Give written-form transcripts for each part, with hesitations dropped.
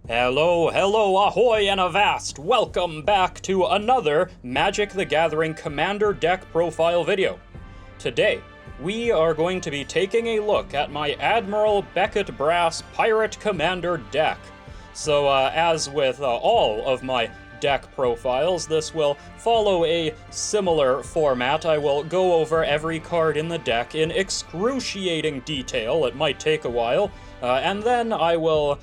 Hello, ahoy and avast! Welcome back to another Magic the Gathering Commander deck profile video. Today, we are going to be taking a look at my Admiral Beckett Brass Pirate Commander deck. So, as with all of my deck profiles, this will follow a similar format. I will go over every card in the deck in excruciating detail. It might take a while. And then I will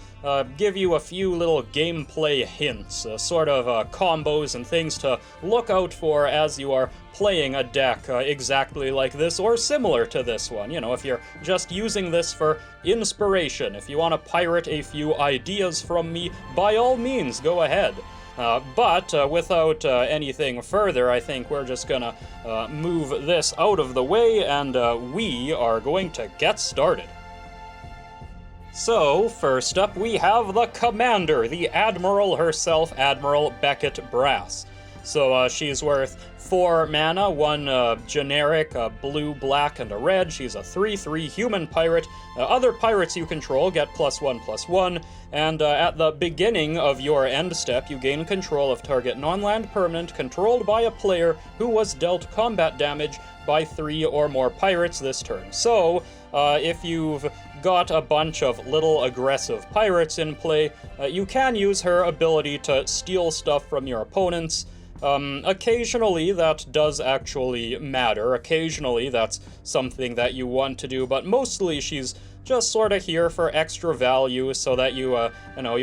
give you a few little gameplay hints, sort of combos and things to look out for as you are playing a deck exactly like this or similar to this one. You know, if you're just using this for inspiration, if you want to pirate a few ideas from me, by all means, go ahead. But without anything further, I think we're just gonna move this out of the way and we are going to get started. So, first up we have the Commander, the Admiral herself, Admiral Beckett Brass. So she's worth 4 mana, 1 generic, blue, black, and a red. She's a 3/3 human pirate. Other pirates you control get +1/+1, and at the beginning of your end step, you gain control of target non-land permanent controlled by a player who was dealt combat damage by 3 or more pirates this turn. So, if you've got a bunch of little aggressive pirates in play, you can use her ability to steal stuff from your opponents. Occasionally that does actually matter. Occasionally that's something that you want to do, but mostly she's just sort of here for extra value so that you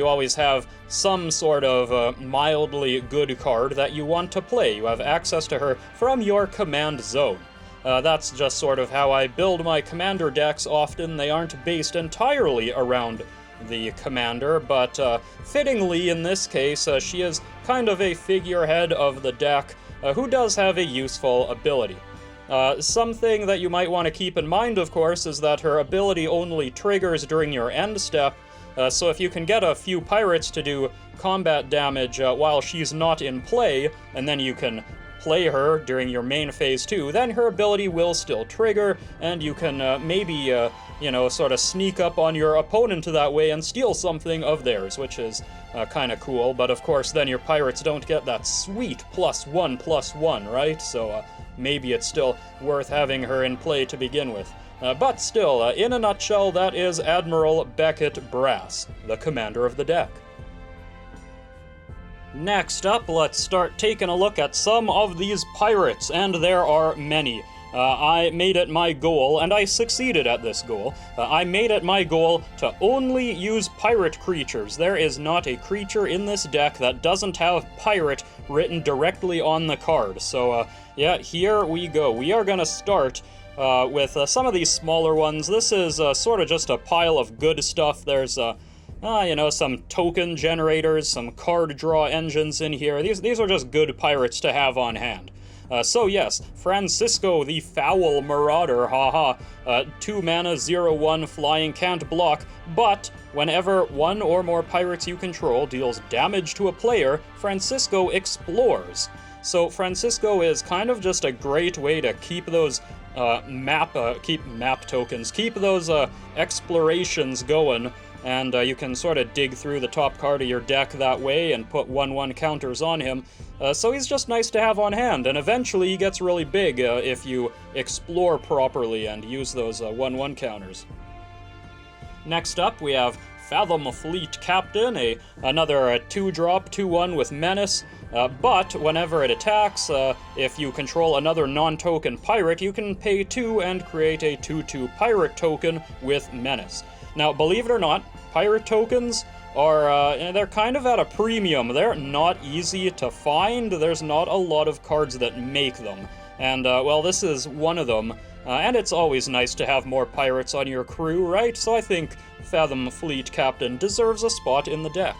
always have some sort of mildly good card that you want to play. You have access to her from your command zone. That's just sort of how I build my commander decks. Often they aren't based entirely around the commander, but fittingly in this case, she is kind of a figurehead of the deck who does have a useful ability. Something that you might want to keep in mind, of course, is that her ability only triggers during your end step, so if you can get a few pirates to do combat damage while she's not in play, and then you can play her during your main phase too, then her ability will still trigger, and you can maybe, sort of sneak up on your opponent that way and steal something of theirs, which is kind of cool. But of course, then your pirates don't get that sweet +1/+1, right? So maybe it's still worth having her in play to begin with. But still, in a nutshell, that is Admiral Beckett Brass, the commander of the deck. Next up, let's start taking a look at some of these pirates, and there are many. I made it my goal, and I succeeded at this goal. I made it my goal to only use pirate creatures. There is not a creature in this deck that doesn't have pirate written directly on the card. So, yeah, here we go. We are gonna start with some of these smaller ones. This is sort of just a pile of good stuff. There's some token generators, some card draw engines in here. These are just good pirates to have on hand. So yes, Francisco the Foul Marauder, haha. 2 mana, 0/1 flying, can't block, but whenever 1 or more pirates you control deals damage to a player, Francisco explores. So Francisco is kind of just a great way to keep those keep map tokens, keep those explorations going. And you can sort of dig through the top card of your deck that way and put 1/1 counters on him. So he's just nice to have on hand, and eventually he gets really big if you explore properly and use those 1/1 counters. Next up, we have Fathom Fleet Captain, another 2-drop, 2/1 with Menace. But whenever it attacks, if you control another non-token pirate, you can pay 2 and create a 2/2 pirate token with Menace. Now, believe it or not, pirate tokens are, they're kind of at a premium. They're not easy to find. There's not a lot of cards that make them. And, well, this is one of them. And it's always nice to have more pirates on your crew, right? So I think Fathom Fleet Captain deserves a spot in the deck.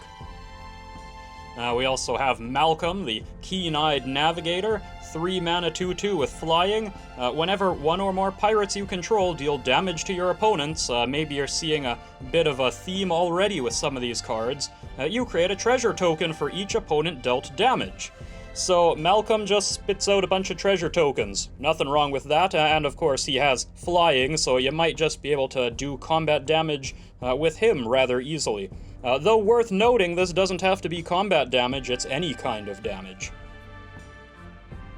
We also have Malcolm, the Keen-Eyed Navigator, 3 mana 2/2 with flying. Whenever 1 or more pirates you control deal damage to your opponents, maybe you're seeing a bit of a theme already with some of these cards, you create a treasure token for each opponent dealt damage. So Malcolm just spits out a bunch of treasure tokens. Nothing wrong with that, and of course he has flying, so you might just be able to do combat damage with him rather easily. Though worth noting, this doesn't have to be combat damage, it's any kind of damage.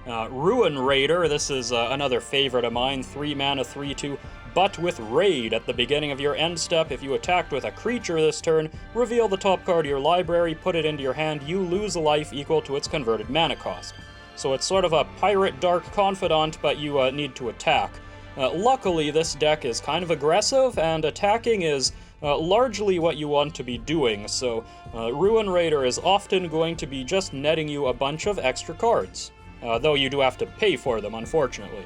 Ruin Raider, this is another favorite of mine, 3 mana, 3/2, but with Raid. At the beginning of your end step, if you attacked with a creature this turn, reveal the top card of your library, put it into your hand, you lose a life equal to its converted mana cost. So it's sort of a Pirate Dark Confidant, but you need to attack. Luckily, this deck is kind of aggressive, and attacking is largely what you want to be doing, so Ruin Raider is often going to be just netting you a bunch of extra cards. Though you do have to pay for them, unfortunately.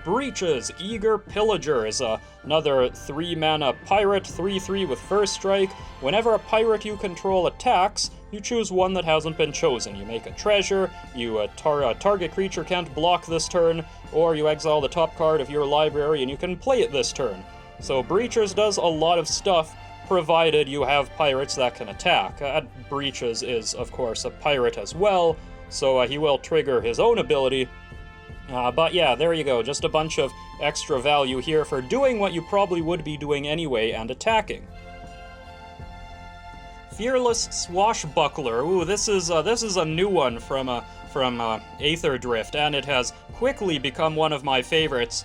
Breaches, Eager Pillager is another 3 mana pirate, 3/3 with first strike. Whenever a pirate you control attacks, you choose one that hasn't been chosen. You make a treasure, you target creature can't block this turn, or you exile the top card of your library and you can play it this turn. So Breaches does a lot of stuff, provided you have pirates that can attack. Breaches is, of course, a pirate as well, so he will trigger his own ability. But yeah, there you go, just a bunch of extra value here for doing what you probably would be doing anyway and attacking. Fearless Swashbuckler. Ooh, this is a new one from Aether Drift, and it has quickly become one of my favorites.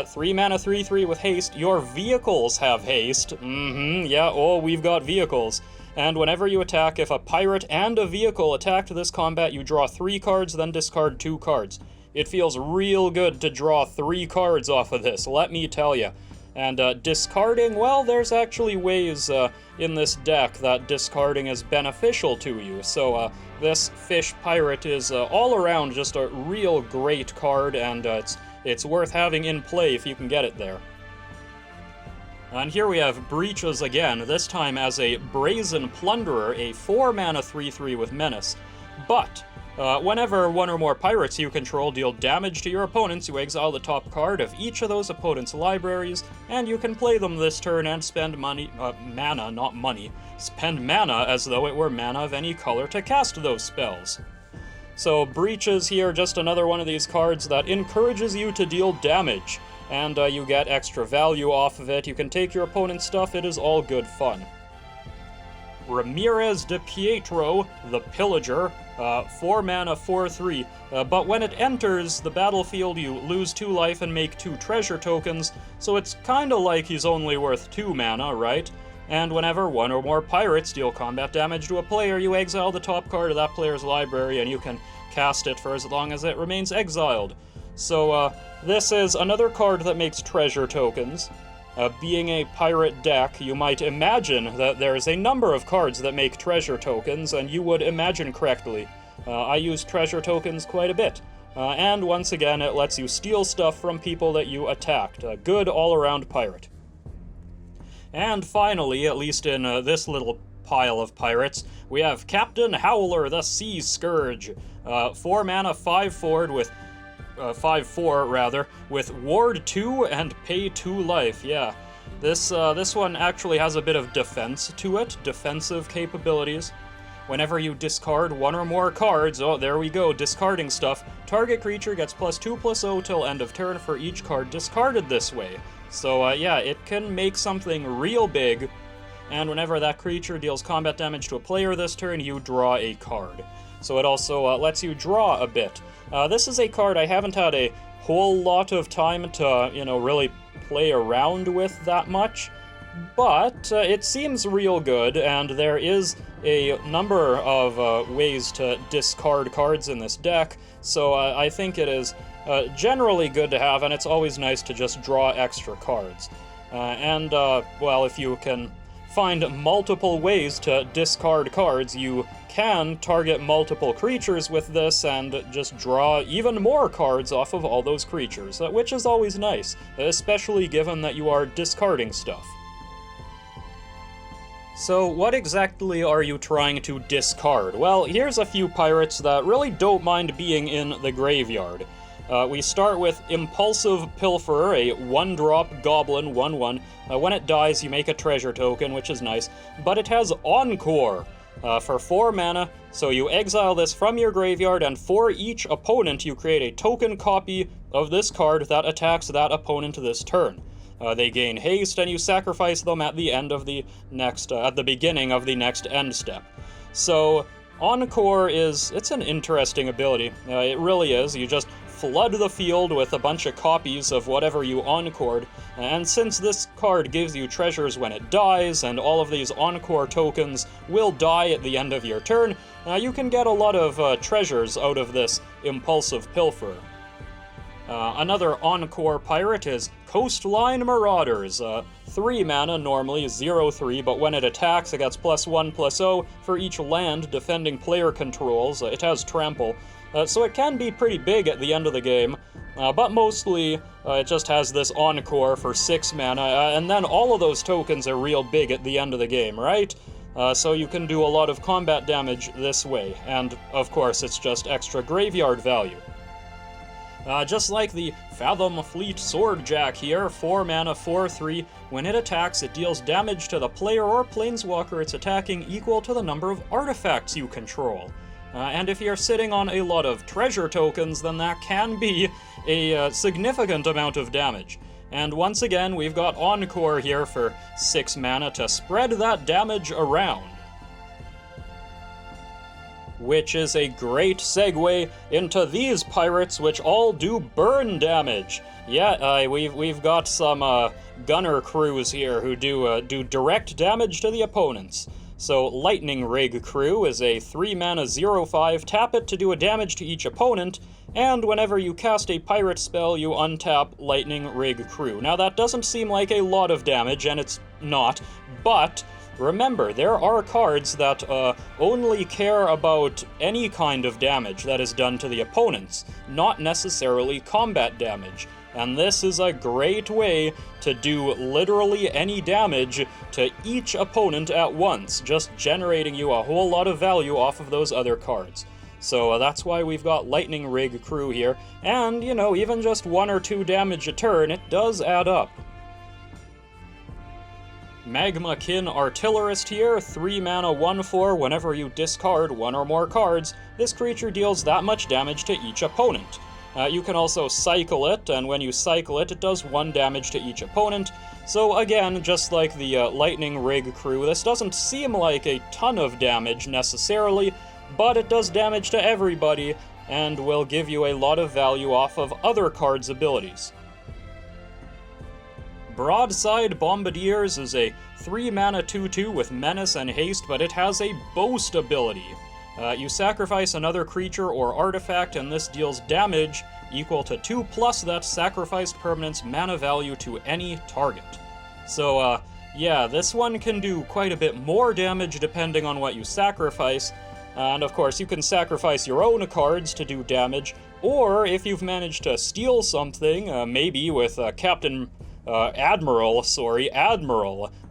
3 mana, 3/3 with haste. Your vehicles have haste. Yeah, oh, we've got vehicles. And whenever you attack, if a pirate and a vehicle attacked this combat, you draw 3 cards, then discard 2 cards. It feels real good to draw 3 cards off of this, let me tell you. And discarding, well, there's actually ways in this deck that discarding is beneficial to you. So this Fish Pirate is all around just a real great card, and it's worth having in play if you can get it there. And here we have Breaches again, this time as a Brazen Plunderer, a 4 mana 3/3 with Menace. But whenever one or more pirates you control deal damage to your opponents, you exile the top card of each of those opponents' libraries, and you can play them this turn and spend mana, not money. Spend mana as though it were mana of any color to cast those spells. So Breaches here, just another one of these cards that encourages you to deal damage, and you get extra value off of it. You can take your opponent's stuff, it is all good fun. Ramirez de Pietro, the Pillager, 4 mana, 4/3, but when it enters the battlefield, you lose 2 life and make 2 treasure tokens, so it's kinda like he's only worth 2 mana, right? And whenever one or more pirates deal combat damage to a player, you exile the top card of that player's library, and you can cast it for as long as it remains exiled. So this is another card that makes treasure tokens. Being a pirate deck, you might imagine that there's a number of cards that make treasure tokens, and you would imagine correctly. I use treasure tokens quite a bit. And once again, it lets you steal stuff from people that you attacked. A good all-around pirate. And finally, at least in this little pile of pirates, we have Captain Howler, the Sea Scourge. 4 mana, 5/4 with 5/4 rather, with Ward 2 and pay 2 life. Yeah, this one actually has a bit of defense to it, defensive capabilities. Whenever you discard one or more cards, oh, there we go, discarding stuff, target creature gets +2/+0 till end of turn for each card discarded this way. So yeah, it can make something real big, and whenever that creature deals combat damage to a player this turn, you draw a card. So it also lets you draw a bit. This is a card I haven't had a whole lot of time to, really play around with that much, but it seems real good, and there is a number of ways to discard cards in this deck, so I think it is generally good to have, and it's always nice to just draw extra cards. Well, if you can find multiple ways to discard cards, you can target multiple creatures with this and just draw even more cards off of all those creatures, which is always nice, especially given that you are discarding stuff. So what exactly are you trying to discard? Well, here's a few pirates that really don't mind being in the graveyard. We start with Impulsive Pilferer, a 1-drop goblin, 1/1. When it dies, you make a treasure token, which is nice, but it has Encore. for 4 mana, so you exile this from your graveyard, and for each opponent you create a token copy of this card that attacks that opponent this turn. They gain haste, and you sacrifice them at the end of the next, at the beginning of the next end step. So, Encore it's an interesting ability. It really is. You just flood the field with a bunch of copies of whatever you encored, and since this card gives you treasures when it dies, and all of these Encore tokens will die at the end of your turn, you can get a lot of treasures out of this Impulsive Pilferer. Another Encore Pirate is Coastline Marauders. 3 mana, normally 0/3, but when it attacks, it gets +1/+0 for each land defending player controls. It has Trample, so it can be pretty big at the end of the game, but mostly it just has this Encore for 6 mana, and then all of those tokens are real big at the end of the game, right? So you can do a lot of combat damage this way, and of course it's just extra graveyard value. Just like the Fathom Fleet Swordjack here, 4 mana, 4/3. When it attacks, it deals damage to the player or planeswalker it's attacking equal to the number of artifacts you control. And if you're sitting on a lot of treasure tokens, then that can be a significant amount of damage. And once again, we've got Encore here for 6 mana to spread that damage around. Which is a great segue into these pirates, which all do burn damage. Yeah, we've got some gunner crews here who do direct damage to the opponents. So Lightning Rig Crew is a 3 mana 0/5, tap it to do a damage to each opponent, and whenever you cast a pirate spell, you untap Lightning Rig Crew. Now that doesn't seem like a lot of damage, and it's not, but remember, there are cards that only care about any kind of damage that is done to the opponents, not necessarily combat damage. And this is a great way to do literally any damage to each opponent at once, just generating you a whole lot of value off of those other cards. So that's why we've got Lightning Rig Crew here, and, you know, even just 1 or 2 damage a turn, it does add up. Magmakin Artillerist here, 3 mana 1/4. Whenever you discard 1 or more cards, this creature deals that much damage to each opponent. You can also cycle it, and when you cycle it, it does 1 damage to each opponent. So again, just like the Lightning Rig Crew, this doesn't seem like a ton of damage necessarily, but it does damage to everybody, and will give you a lot of value off of other cards' abilities. Broadside Bombardiers is a 3 mana 2/2 with Menace and Haste, but it has a Boast ability. You sacrifice another creature or artifact, and this deals damage equal to 2+ that sacrificed permanent's mana value to any target. So, yeah, this one can do quite a bit more damage depending on what you sacrifice, and of course you can sacrifice your own cards to do damage, or if you've managed to steal something, maybe with Admiral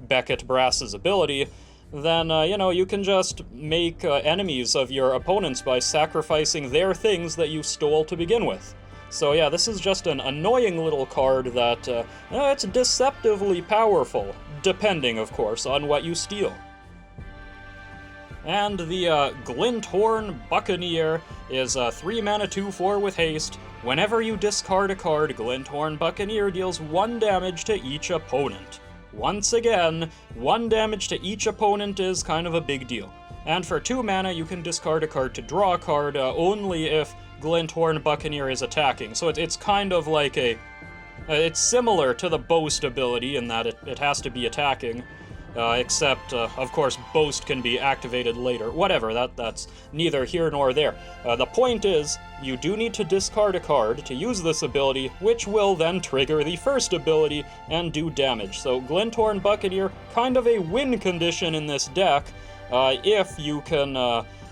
Beckett Brass's ability, then, you know, you can just make enemies of your opponents by sacrificing their things that you stole to begin with. So yeah, this is just an annoying little card that, it's deceptively powerful, depending, of course, on what you steal. And the Glinthorn Buccaneer is 3 mana 2/4 with haste. Whenever you discard a card, Glinthorn Buccaneer deals 1 damage to each opponent. Once again, 1 damage to each opponent is kind of a big deal. And for 2 mana, you can discard a card to draw a card only if Glinthorn Buccaneer is attacking. So it's kind of like it's similar to the Boast ability in that it has to be attacking. Except, of course, Boast can be activated later. Whatever, that's neither here nor there. The point is, you do need to discard a card to use this ability, which will then trigger the first ability and do damage. So Glinthorn Buccaneer, kind of a win condition in this deck, if you can,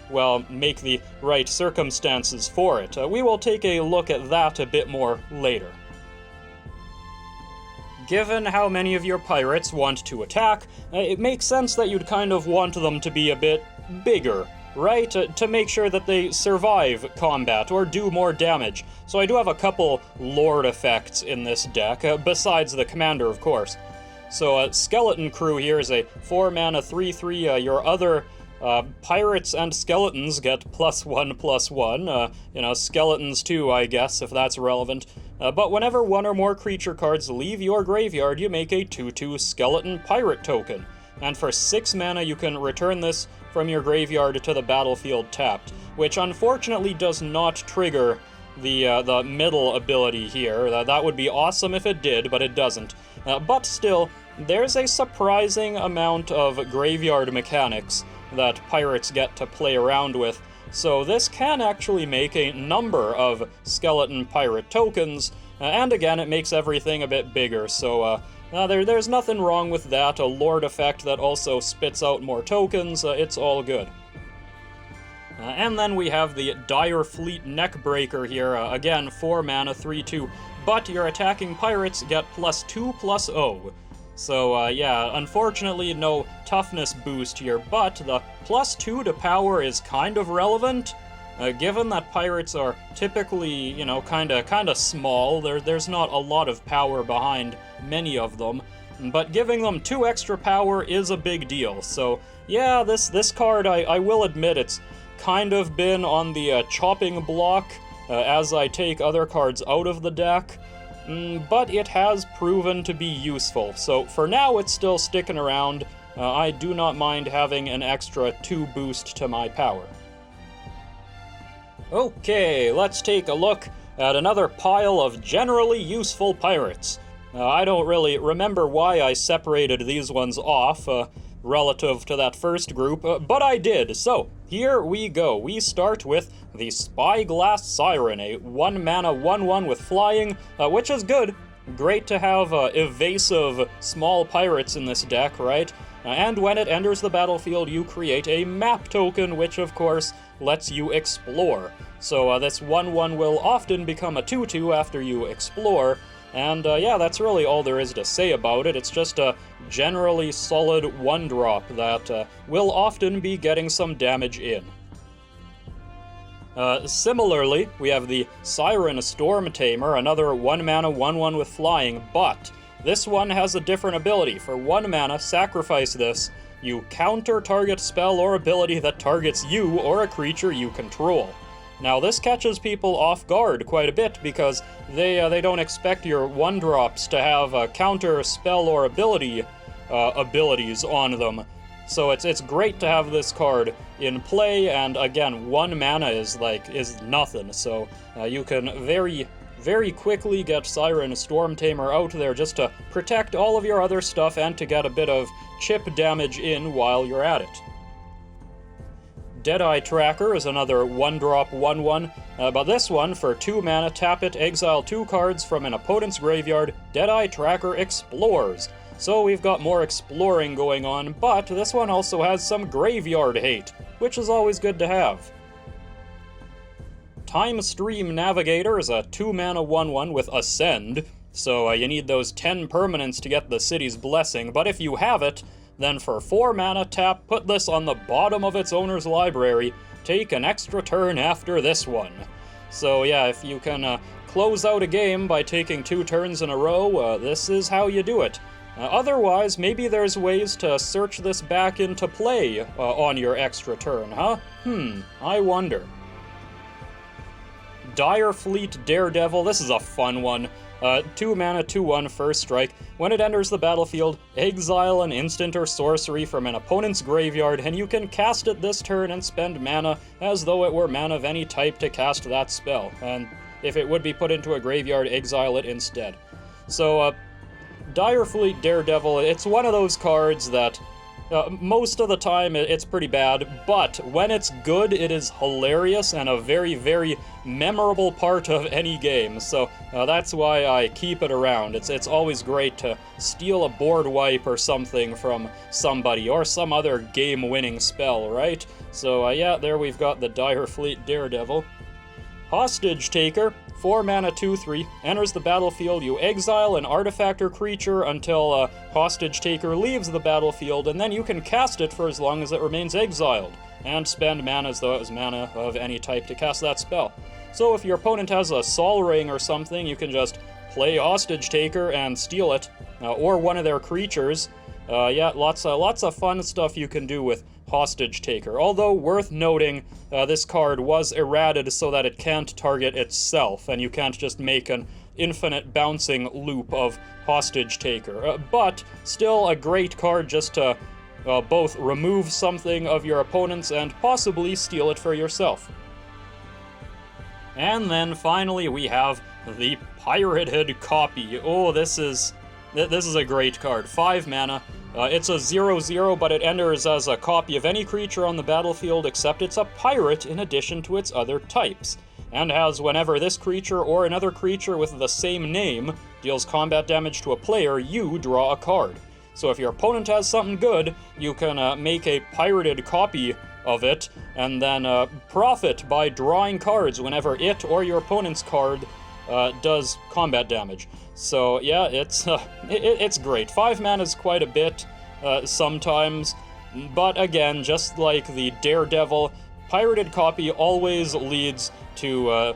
well, make the right circumstances for it. We will take a look at that a bit more later. Given how many of your pirates want to attack, it makes sense that you'd kind of want them to be a bit bigger, right? To make sure that they survive combat or do more damage. So I do have a couple Lord effects in this deck, besides the commander, of course. So Skeleton Crew here is a 4 mana 3/3, your other Pirates and skeletons get +1/+1. You know, skeletons too, I guess, if that's relevant. But whenever one or more creature cards leave your graveyard, you make a 2/2 skeleton pirate token. And for 6 mana, you can return this from your graveyard to the battlefield tapped, which unfortunately does not trigger the middle ability here. That would be awesome if it did, but it doesn't. But still, there's a surprising amount of graveyard mechanics that pirates get to play around with, so this can actually make a number of skeleton pirate tokens, and again, it makes everything a bit bigger, so there's nothing wrong with that. A lord effect that also spits out more tokens, it's all good. And then we have the Dire Fleet Neckbreaker here, again, 4 mana, 3/2, but your attacking pirates get +2/+0. So, yeah, unfortunately no toughness boost here, but the +2 to power is kind of relevant, given that pirates are typically, you know, kinda small. There's not a lot of power behind many of them, but giving them 2 extra power is a big deal. So, yeah, this card, I will admit, it's kind of been on the chopping block as I take other cards out of the deck, but it has proven to be useful. So for now, it's still sticking around. I do not mind having an extra 2 boost to my power. Okay, let's take a look at another pile of generally useful pirates. I don't really remember why I separated these ones off relative to that first group, but I did. So here we go. We start with the Spyglass Siren, a 1 mana 1/1 with flying, which is good. Great to have evasive small pirates in this deck, right? And when it enters the battlefield, you create a map token, which of course lets you explore. So this 1/1 will often become a 2/2 after you explore. And yeah, that's really all there is to say about it. It's just a generally solid 1-drop that will often be getting some damage in. Similarly, we have the Siren Storm Tamer, another 1 mana 1/1 with flying, but this one has a different ability. For 1 mana, sacrifice this. You counter target spell or ability that targets you or a creature you control. Now, this catches people off guard quite a bit because they don't expect your 1-drops to have counter spell or abilities on them. So it's great to have this card in play, and again, 1 mana is nothing. So you can very quickly get Siren Storm Tamer out there just to protect all of your other stuff and to get a bit of chip damage in while you're at it. Deadeye Tracker is another 1-drop 1/1, but this one, for 2 mana, tap it, exile 2 cards from an opponent's graveyard. Deadeye Tracker explores. So we've got more exploring going on, but this one also has some graveyard hate, which is always good to have. Time Stream Navigator is a 2 mana 1/1 with Ascend, so you need those 10 permanents to get the City's Blessing, but if you have it, then for 4 mana, tap, put this on the bottom of its owner's library, take an extra turn after this one. So yeah, if you can close out a game by taking 2 turns in a row, this is how you do it. Otherwise, maybe there's ways to search this back into play on your extra turn, huh? I wonder. Dire Fleet Daredevil, this is a fun one. 2 mana, 2/1, first strike. When it enters the battlefield, exile an instant or sorcery from an opponent's graveyard, and you can cast it this turn and spend mana as though it were mana of any type to cast that spell. And if it would be put into a graveyard, exile it instead. So, Dire Fleet Daredevil, it's one of those cards that most of the time it's pretty bad, but when it's good, it is hilarious and a very, very memorable part of any game. So that's why I keep it around. It's always great to steal a board wipe or something from somebody, or some other game-winning spell, right? So yeah, there we've got the Dire Fleet Daredevil. Hostage Taker, 4 mana 2/3, enters the battlefield, you exile an artifact or creature until Hostage Taker leaves the battlefield, and then you can cast it for as long as it remains exiled, and spend mana as though it was mana of any type to cast that spell. So if your opponent has a Sol Ring or something, you can just play Hostage Taker and steal it, or one of their creatures. Yeah, lots of fun stuff you can do with Hostage Taker. Although, worth noting, this card was errated so that it can't target itself, and you can't just make an infinite bouncing loop of Hostage Taker. But still a great card just to both remove something of your opponent's and possibly steal it for yourself. And then finally we have the Pirated Copy. Oh, this is a great card. 5 mana. It's a 0/0, but it enters as a copy of any creature on the battlefield except it's a pirate in addition to its other types, and has whenever this creature or another creature with the same name deals combat damage to a player, you draw a card. So if your opponent has something good, you can make a pirated copy of it, and then profit by drawing cards whenever it or your opponent's card does combat damage. So yeah, it's great. 5 mana is quite a bit sometimes, but again, just like the Daredevil, Pirated Copy always leads to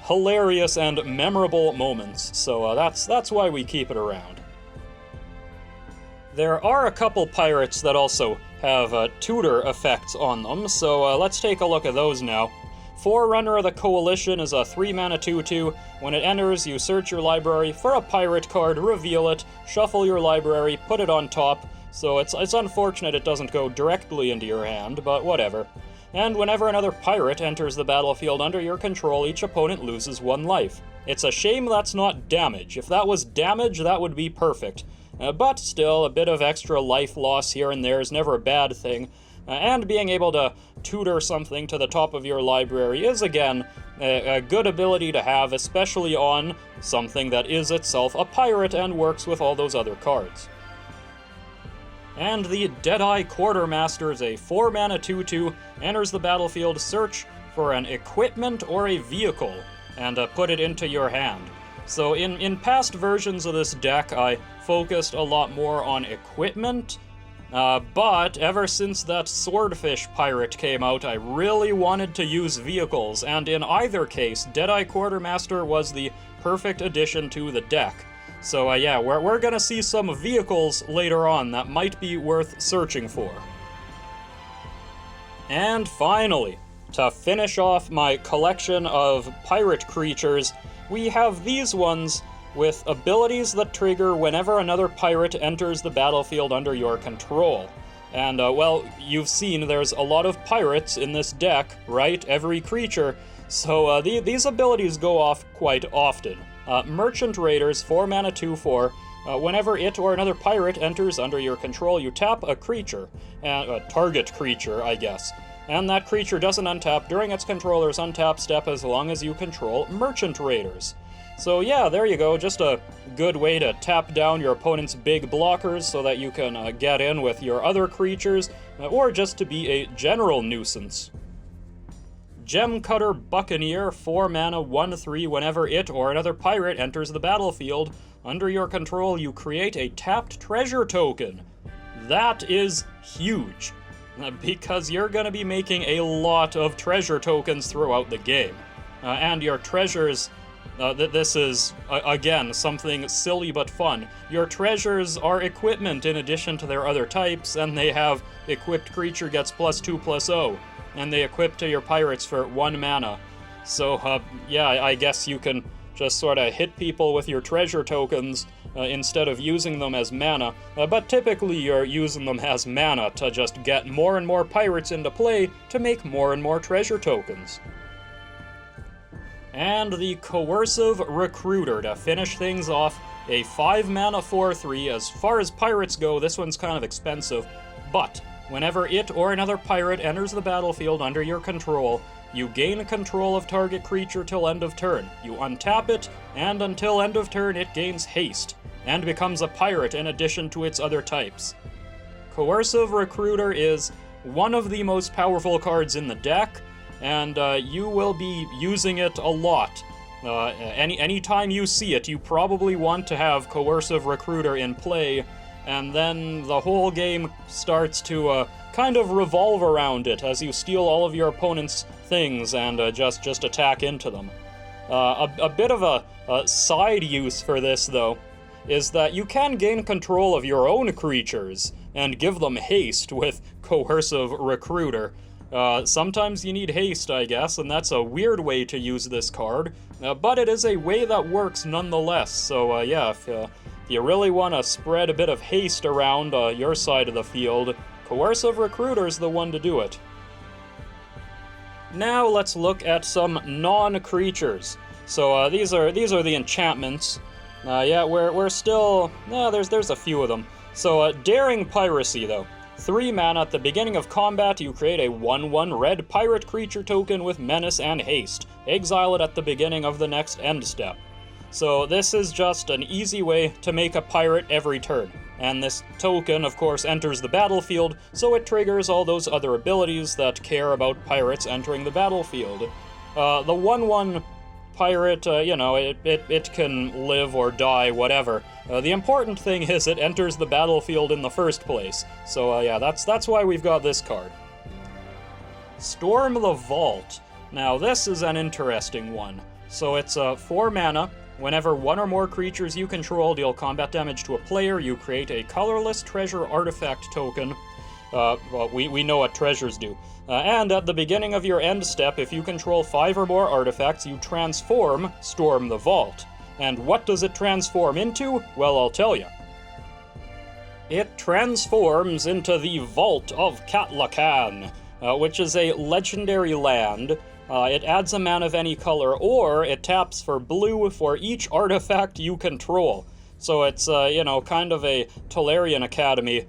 hilarious and memorable moments. So that's why we keep it around. There are a couple pirates that also have tutor effects on them, so let's take a look at those now. Forerunner of the Coalition is a 3 mana 2/2. When it enters, you search your library for a pirate card, reveal it, shuffle your library, put it on top. So it's unfortunate it doesn't go directly into your hand, but whatever. And whenever another pirate enters the battlefield under your control, each opponent loses 1 life. It's a shame that's not damage. If that was damage, that would be perfect. But still, a bit of extra life loss here and there is never a bad thing. And being able to tutor something to the top of your library is, again, a good ability to have, especially on something that is itself a pirate and works with all those other cards. And the Deadeye Quartermaster is a 4 mana 2/2, enters the battlefield, search for an equipment or a vehicle, and put it into your hand. So in past versions of this deck, I focused a lot more on equipment, but ever since that Swordfish pirate came out, I really wanted to use vehicles, and in either case, Deadeye Quartermaster was the perfect addition to the deck. So yeah, we're gonna see some vehicles later on that might be worth searching for. And finally, to finish off my collection of pirate creatures, we have these ones with abilities that trigger whenever another pirate enters the battlefield under your control. And, well, you've seen there's a lot of pirates in this deck, right? Every creature. So these abilities go off quite often. Merchant Raiders, 4 mana 2/4. Whenever it or another pirate enters under your control, you tap a creature, a target creature, I guess. And that creature doesn't untap during its controller's untap step as long as you control Merchant Raiders. So yeah, there you go, just a good way to tap down your opponent's big blockers so that you can get in with your other creatures, or just to be a general nuisance. Gemcutter Buccaneer, 4 mana 1/3. Whenever it or another pirate enters the battlefield under your control, you create a tapped treasure token. That is huge, because you're going to be making a lot of treasure tokens throughout the game. And your treasures, this is, again, something silly but fun. Your treasures are equipment in addition to their other types, and they have equipped creature gets +2/+0, and they equip to your pirates for 1 mana. So, yeah, I guess you can just sort of hit people with your treasure tokens instead of using them as mana, but typically you're using them as mana to just get more and more pirates into play to make more and more treasure tokens. And the Coercive Recruiter to finish things off, a 5 mana 4/3. As far as pirates go, this one's kind of expensive, but whenever it or another pirate enters the battlefield under your control, you gain control of target creature till end of turn. You untap it, and until end of turn it gains haste, and becomes a pirate in addition to its other types. Coercive Recruiter is one of the most powerful cards in the deck, and you will be using it a lot. Anytime you see it, you probably want to have Coercive Recruiter in play, and then the whole game starts to kind of revolve around it as you steal all of your opponent's things and just attack into them. A bit of a side use for this, though. is that you can gain control of your own creatures and give them haste with Coercive Recruiter. Sometimes you need haste, I guess, and that's a weird way to use this card, but it is a way that works nonetheless. So yeah, if you really want to spread a bit of haste around your side of the field, Coercive Recruiter's the one to do it. Now let's look at some non-creatures. So these are the enchantments. Yeah, we're still... there's a few of them. So Daring Piracy, though. 3 mana, at the beginning of combat, you create a 1/1 red pirate creature token with menace and haste. Exile it at the beginning of the next end step. So this is just an easy way to make a pirate every turn. And this token, of course, enters the battlefield, so it triggers all those other abilities that care about pirates entering the battlefield. The 1/1 pirate, you know, it can live or die, whatever. The important thing is it enters the battlefield in the first place. So yeah, that's why we've got this card. Storm the Vault. Now this is an interesting one. So it's 4 mana. Whenever 1 or more creatures you control deal combat damage to a player, you create a colorless treasure artifact token. Well, we know what treasures do. And at the beginning of your end step, if you control 5 or more artifacts, you transform Storm the Vault. And what does it transform into? Well, I'll tell you. It transforms into the Vault of Catlacan, which is a legendary land. It adds a mana of any color, or it taps for blue for each artifact you control. So it's, you know, kind of a Tolarian Academy.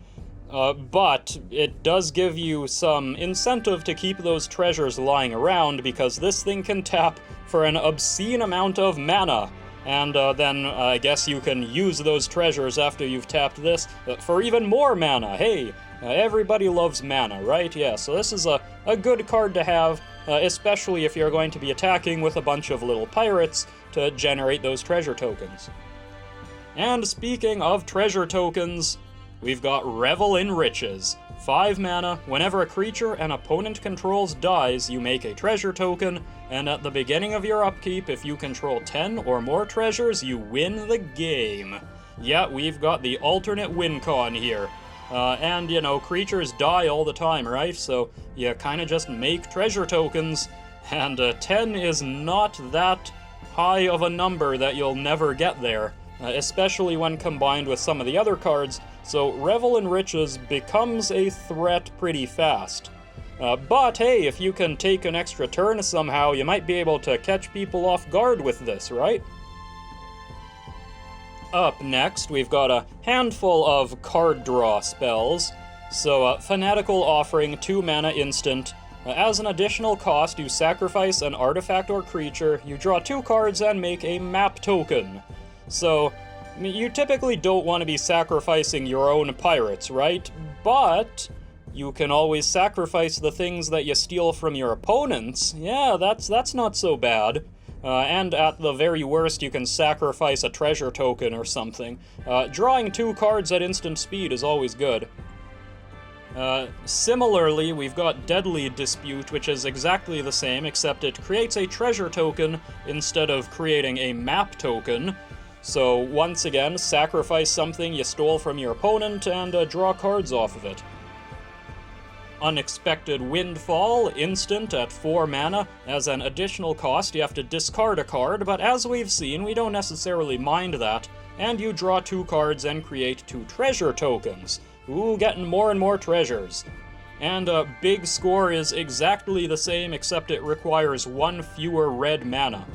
But it does give you some incentive to keep those treasures lying around, because this thing can tap for an obscene amount of mana. And then I guess you can use those treasures after you've tapped this for even more mana. Hey, everybody loves mana, right? Yeah, so this is a good card to have, especially if you're going to be attacking with a bunch of little pirates to generate those treasure tokens. And speaking of treasure tokens, we've got Revel in Riches. 5 mana, whenever a creature an opponent controls dies, you make a treasure token, and at the beginning of your upkeep, if you control 10 or more treasures, you win the game. Yeah, we've got the alternate win con here. And, you know, creatures die all the time, right? So you kind of just make treasure tokens, and 10 is not that high of a number that you'll never get there. Especially when combined with some of the other cards, so Revel in Riches becomes a threat pretty fast. But hey, if you can take an extra turn somehow, you might be able to catch people off guard with this, right? Up next, we've got a handful of card draw spells. So Fanatical Offering, 2 mana instant. As an additional cost, you sacrifice an artifact or creature, you draw 2 cards and make a map token. So, you typically don't want to be sacrificing your own pirates, right? But you can always sacrifice the things that you steal from your opponents. Yeah, that's not so bad. And at the very worst, you can sacrifice a treasure token or something. Drawing 2 cards at instant speed is always good. Similarly, we've got Deadly Dispute, which is exactly the same, except it creates a treasure token instead of creating a map token. So, once again, sacrifice something you stole from your opponent and draw cards off of it. Unexpected Windfall, instant at 4 mana. As an additional cost, you have to discard a card, but as we've seen, we don't necessarily mind that, and you draw 2 cards and create 2 treasure tokens. Ooh, getting more and more treasures. And Big Score is exactly the same, except it requires 1 fewer red mana.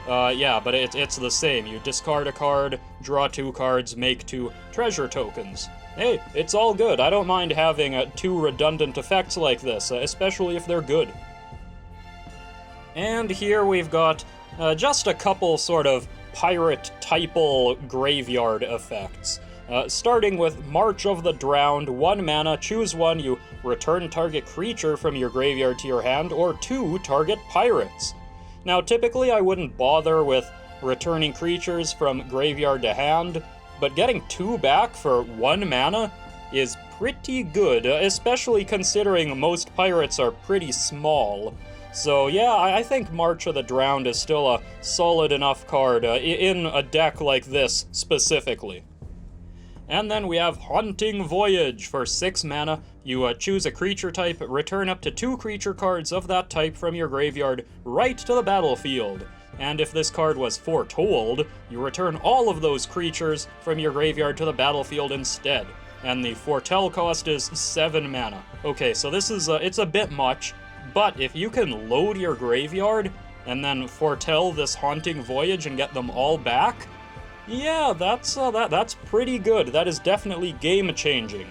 Yeah, but it's the same. You discard a card, draw 2 cards, make 2 treasure tokens. Hey, it's all good. I don't mind having 2 redundant effects like this, especially if they're good. And here we've got just a couple sort of pirate Typal graveyard effects. Starting with March of the Drowned, 1 mana, choose 1, you return target creature from your graveyard to your hand, or 2 target pirates. Now, typically I wouldn't bother with returning creatures from graveyard to hand, but getting 2 back for 1 mana is pretty good, especially considering most pirates are pretty small. So yeah, I think March of the Drowned is still a solid enough card in a deck like this specifically. And then we have Haunting Voyage. For 6 mana, you choose a creature type, return up to 2 creature cards of that type from your graveyard right to the battlefield. And if this card was foretold, you return all of those creatures from your graveyard to the battlefield instead. And the foretell cost is 7 mana. Okay, so this is, it's a bit much, but if you can load your graveyard and then foretell this Haunting Voyage and get them all back, yeah, that's pretty good. That is definitely game-changing.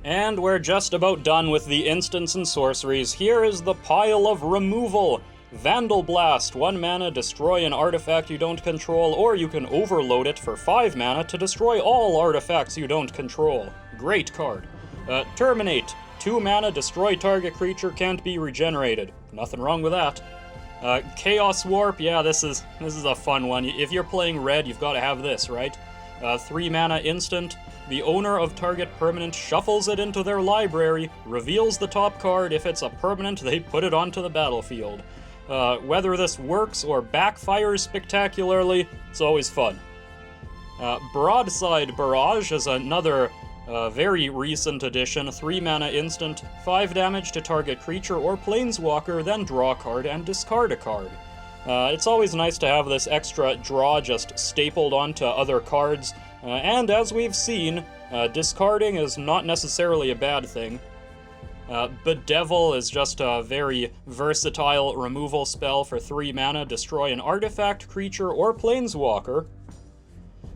And we're just about done with the instants and sorceries. Here is the pile of removal. Vandal Blast, 1 mana, destroy an artifact you don't control, or you can overload it for 5 mana to destroy all artifacts you don't control. Great card. Terminate, 2 mana, destroy target creature, can't be regenerated. Nothing wrong with that. Chaos Warp, yeah, this is a fun one. If you're playing red, you've got to have this, right? 3 mana instant. The owner of target permanent shuffles it into their library, reveals the top card. If it's a permanent, they put it onto the battlefield. Whether this works or backfires spectacularly, it's always fun. Broadside Barrage is another very recent addition. 3 mana instant, 5 damage to target creature or planeswalker, then draw a card and discard a card. It's always nice to have this extra draw just stapled onto other cards, and as we've seen, discarding is not necessarily a bad thing. Bedevil is just a very versatile removal spell for 3 mana, destroy an artifact, creature, or planeswalker.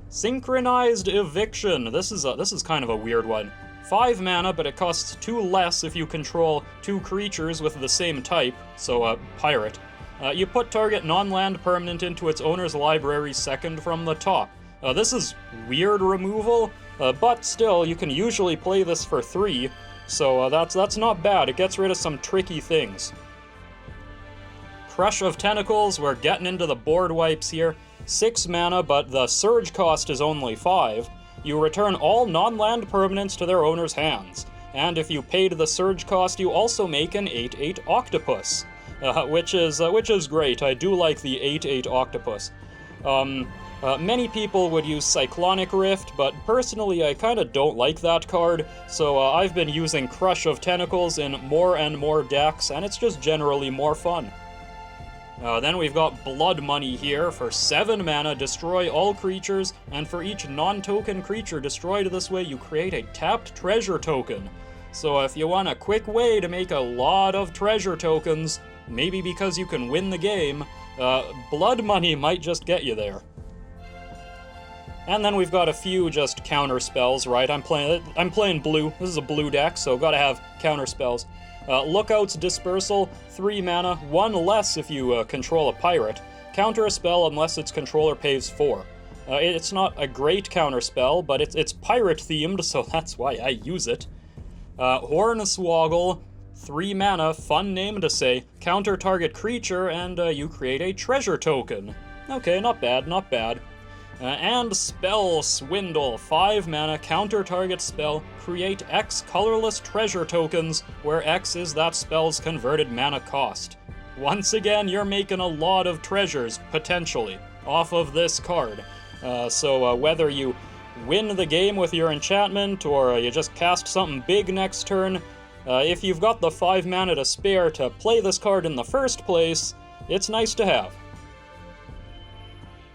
Synchronized Eviction, this is kind of a weird one. 5 mana, but it costs 2 less if you control 2 creatures with the same type, so pirate. You put target non-land permanent into its owner's library second from the top. This is weird removal, but still, you can usually play this for 3, so that's not bad. It gets rid of some tricky things. Crush of Tentacles, we're getting into the board wipes here. 6 mana, but the surge cost is only 5. You return all non-land permanents to their owner's hands. And if you paid the surge cost, you also make an 8/8 octopus. Which is great. I do like the 8/8 octopus. Many people would use Cyclonic Rift, but personally I kinda don't like that card, so I've been using Crush of Tentacles in more and more decks, and it's just generally more fun. Then we've got Blood Money here. For 7 mana, destroy all creatures, and for each non-token creature destroyed this way, you create a tapped treasure token. So if you want a quick way to make a lot of treasure tokens, maybe because you can win the game, Blood Money might just get you there. And then we've got a few just counter spells, right? I'm playing blue. This is a blue deck, so gotta have counter spells. Lookout's Dispersal, 3 mana, 1 less if you control a pirate. Counter a spell unless its controller pays 4. It's not a great counter spell, but it's pirate themed, so that's why I use it. Hornswoggle, 3 mana, fun name to say, counter target creature, and you create a treasure token. Okay, not bad, not bad. And Spell Swindle, 5 mana, counter target spell, create X colorless treasure tokens, where X is that spell's converted mana cost. Once again, you're making a lot of treasures, potentially, off of this card. So whether you win the game with your enchantment, or you just cast something big next turn, if you've got the 5 mana to spare to play this card in the first place, it's nice to have.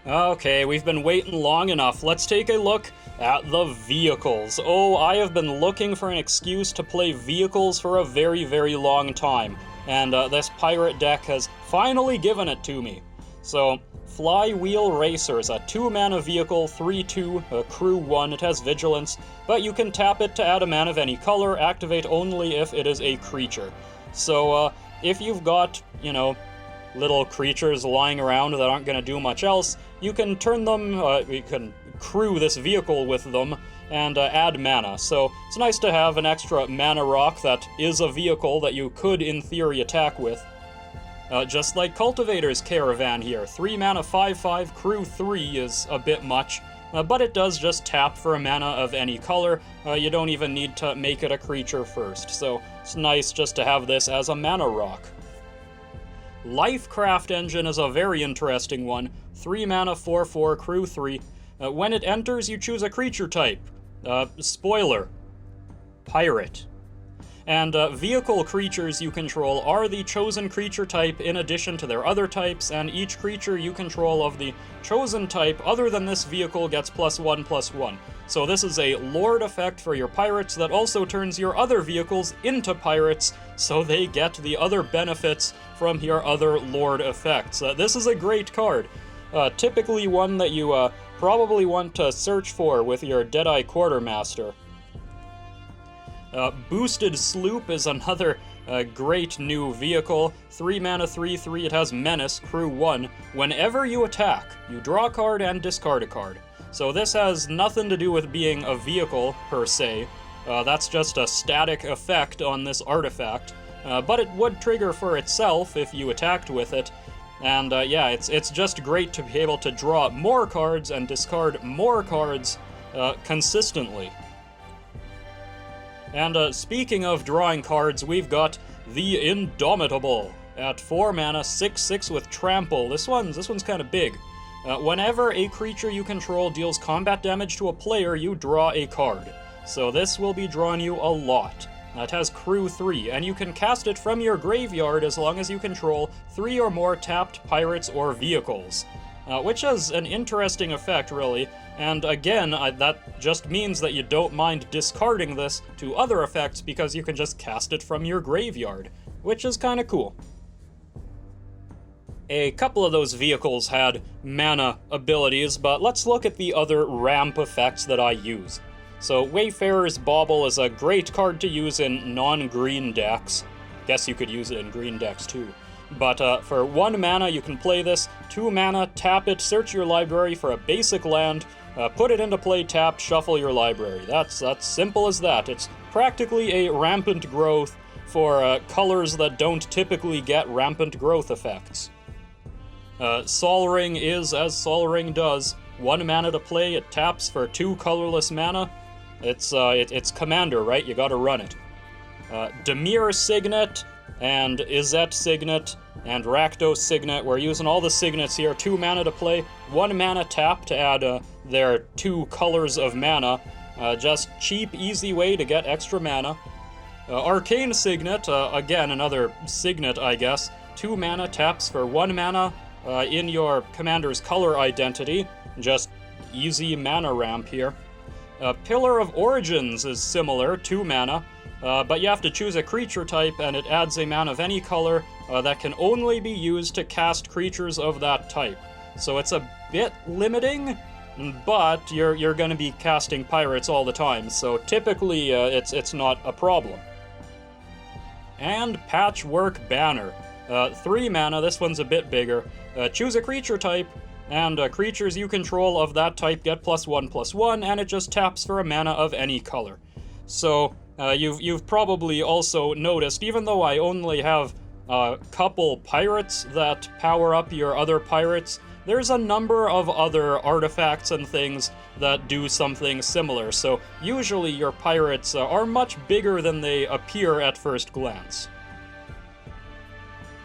Okay, we've been waiting long enough. Let's take a look at the vehicles. Oh, I have been looking for an excuse to play vehicles for a very, very long time, and this pirate deck has finally given it to me. So, Flywheel Racers, a 2 mana vehicle, 3/2, a crew 1, it has vigilance, but you can tap it to add a mana of any color, activate only if it is a creature. So, if you've got, you know, little creatures lying around that aren't going to do much else, you can turn them, you can crew this vehicle with them and add mana. So it's nice to have an extra mana rock that is a vehicle that you could, in theory, attack with. Just like Cultivator's Caravan here. 3 mana, 5/5, crew 3 is a bit much. but it does just tap for a mana of any color. You don't even need to make it a creature first, so it's nice just to have this as a mana rock. Lifecraft Engine is a very interesting one. 3 mana, 4/4, crew 3. When it enters, you choose a creature type. Spoiler. Pirate. And vehicle creatures you control are the chosen creature type in addition to their other types, and each creature you control of the chosen type other than this vehicle gets +1/+1. So this is a Lord effect for your pirates that also turns your other vehicles into pirates, so they get the other benefits from your other Lord effects. This is a great card. Typically one that you probably want to search for with your Deadeye Quartermaster. Boosted Sloop is another great new vehicle. 3 mana, 3/3, it has Menace, crew 1. Whenever you attack, you draw a card and discard a card. So this has nothing to do with being a vehicle, per se. That's just a static effect on this artifact. But it would trigger for itself if you attacked with it. And yeah, it's just great to be able to draw more cards and discard more cards consistently. And speaking of drawing cards, we've got the Indomitable at 4 mana, 6/6 with Trample. This one's kind of big. Whenever a creature you control deals combat damage to a player, you draw a card. So this will be drawing you a lot. It has crew 3, and you can cast it from your graveyard as long as you control 3 or more tapped pirates or vehicles. Which is an interesting effect, really. And again, that just means that you don't mind discarding this to other effects because you can just cast it from your graveyard, which is kind of cool. A couple of those vehicles had mana abilities, but let's look at the other ramp effects that I use. So Wayfarer's Bauble is a great card to use in non-green decks. Guess you could use it in green decks too. But for 1 mana, you can play this. 2 mana, tap it, search your library for a basic land, put it into play tapped, shuffle your library. That's simple as that. It's practically a rampant growth for colors that don't typically get rampant growth effects. Sol Ring is as Sol Ring does. 1 mana to play, it taps for 2 colorless mana. It's Commander, right? You gotta run it. Dimir Signet, and Izzet Signet, and Rakdos Signet. We're using all the signets here. 2 mana to play, 1 mana tap to add their 2 colors of mana. Just cheap, easy way to get extra mana. Arcane Signet, again, another Signet, I guess. 2 mana taps for 1 mana in your commander's color identity. Just easy mana ramp here. Pillar of Origins is similar, 2 mana. But you have to choose a creature type, and it adds a mana of any color that can only be used to cast creatures of that type. So it's a bit limiting, but you're going to be casting pirates all the time, so typically it's not a problem. And Patchwork Banner. 3 mana, this one's a bit bigger. Choose a creature type, and creatures you control of that type get +1/+1, and it just taps for a mana of any color. So you've probably also noticed, even though I only have a couple pirates that power up your other pirates, there's a number of other artifacts and things that do something similar. So usually your pirates are much bigger than they appear at first glance.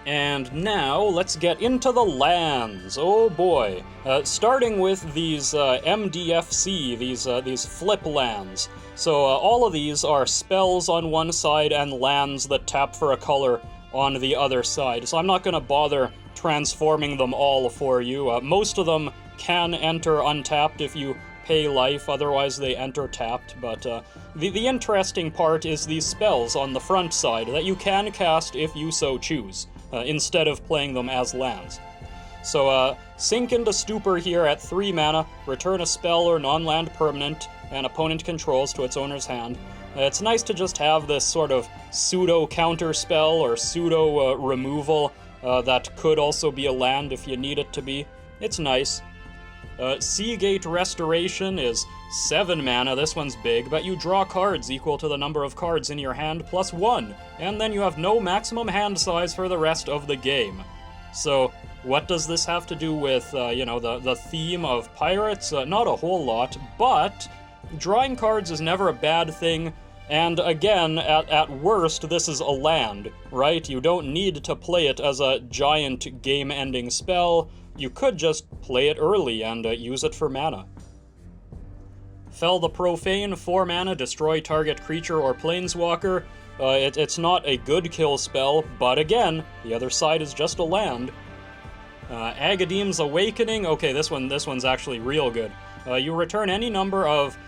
And now, let's get into the lands. Oh boy. Starting with these MDFC, these flip lands. So all of these are spells on one side and lands that tap for a color on the other side. So I'm not going to bother transforming them all for you. Most of them can enter untapped if you pay life, otherwise they enter tapped. But the interesting part is these spells on the front side that you can cast if you so choose. Instead of playing them as lands. So, Sink into Stupor here at 3 mana, return a spell or non-land permanent an opponent controls to its owner's hand. It's nice to just have this sort of pseudo-counter spell or pseudo-removal that could also be a land if you need it to be. It's nice. Seagate Restoration is 7 mana, this one's big, but you draw cards equal to the number of cards in your hand +1, and then you have no maximum hand size for the rest of the game. So, What does this have to do with, you know, the theme of pirates? Not a whole lot, but drawing cards is never a bad thing. And again, at worst, this is a land, right? You don't need to play it as a giant game-ending spell. You could just play it early and use it for mana. Fell the Profane, 4 mana, destroy target creature or planeswalker. It's not a good kill spell, but again, the other side is just a land. Agadeem's Awakening, okay, this one's actually real good. You return any number of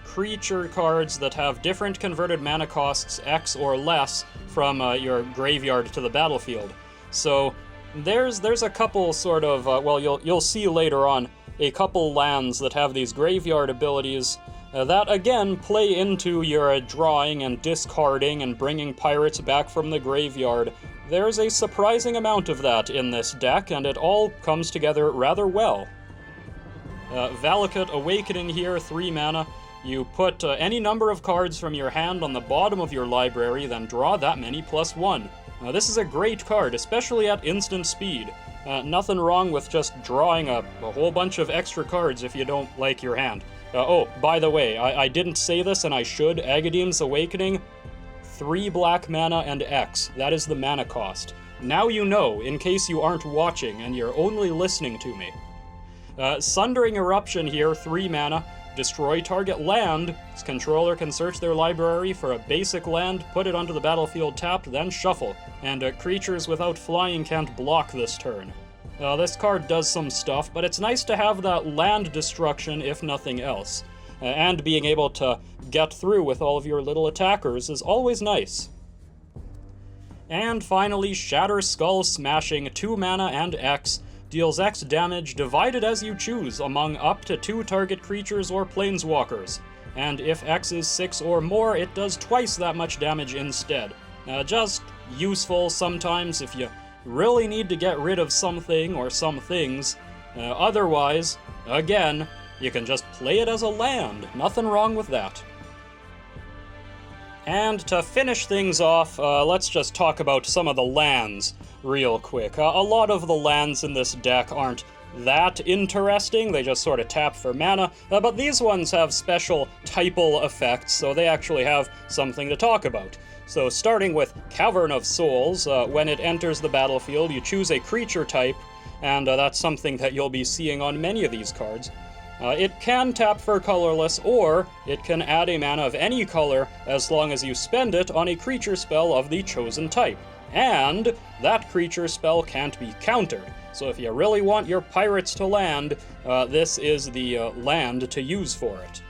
creature cards that have different converted mana costs X or less from your graveyard to the battlefield. So there's a couple sort of, well, you'll see later on, a couple lands that have these graveyard abilities that again play into your drawing and discarding and bringing pirates back from the graveyard. There's a surprising amount of that in this deck, and it all comes together rather well. Valakut Awakening here, 3 mana. You put any number of cards from your hand on the bottom of your library, then draw that many +1. This is a great card, especially at instant speed. Nothing wrong with just drawing a whole bunch of extra cards if you don't like your hand. Oh, by the way, I didn't say this, and I should. Agadeem's Awakening, 3 black mana and X. That is the mana cost. Now you know, in case you aren't watching and you're only listening to me. Sundering Eruption here, 3 mana. Destroy target land. Its controller can search their library for a basic land, put it onto the battlefield tapped, then shuffle. And creatures without flying can't block this turn. This card does some stuff, but it's nice to have that land destruction if nothing else. And being able to get through with all of your little attackers is always nice. And finally, Shatter Skull Smashing, 2 mana and X. Deals X damage divided as you choose among up to 2 target creatures or planeswalkers. And if X is 6 or more, it does twice that much damage instead. Just useful sometimes if you really need to get rid of something or some things. Otherwise, again, you can just play it as a land. Nothing wrong with that. And to finish things off, let's just talk about some of the lands real quick. A lot of the lands in this deck aren't that interesting, they just sort of tap for mana, but these ones have special Typal effects, so they actually have something to talk about. So starting with Cavern of Souls, when it enters the battlefield, you choose a creature type, and that's something that you'll be seeing on many of these cards. It can tap for colorless, or it can add a mana of any color as long as you spend it on a creature spell of the chosen type. And that creature spell can't be countered. So if you really want your pirates to land, this is the land to use for it.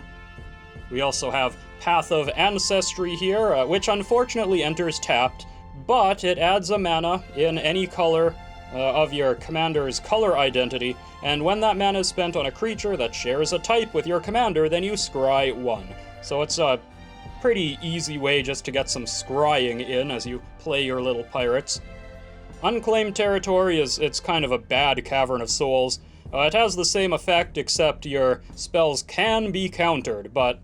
We also have Path of Ancestry here, which unfortunately enters tapped, but it adds a mana in any color of your commander's color identity, and when that mana is spent on a creature that shares a type with your commander, then you scry 1. So it's a pretty easy way just to get some scrying in as you play your little pirates. Unclaimed Territory it's kind of a bad Cavern of Souls. It has the same effect, except your spells can be countered, but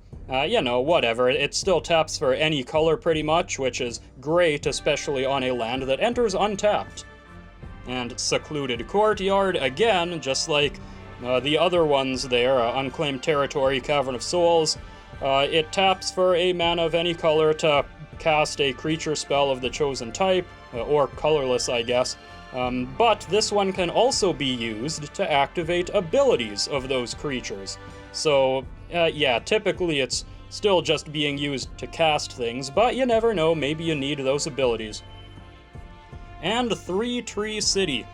you know, whatever. It still taps for any color pretty much, which is great, especially on a land that enters untapped. And Secluded Courtyard, again, just like the other ones there, Unclaimed Territory, Cavern of Souls, it taps for a mana of any color to cast a creature spell of the chosen type, or colorless, I guess. But this one can also be used to activate abilities of those creatures. So, yeah, typically it's still just being used to cast things, but you never know, maybe you need those abilities. And 3 Tree City.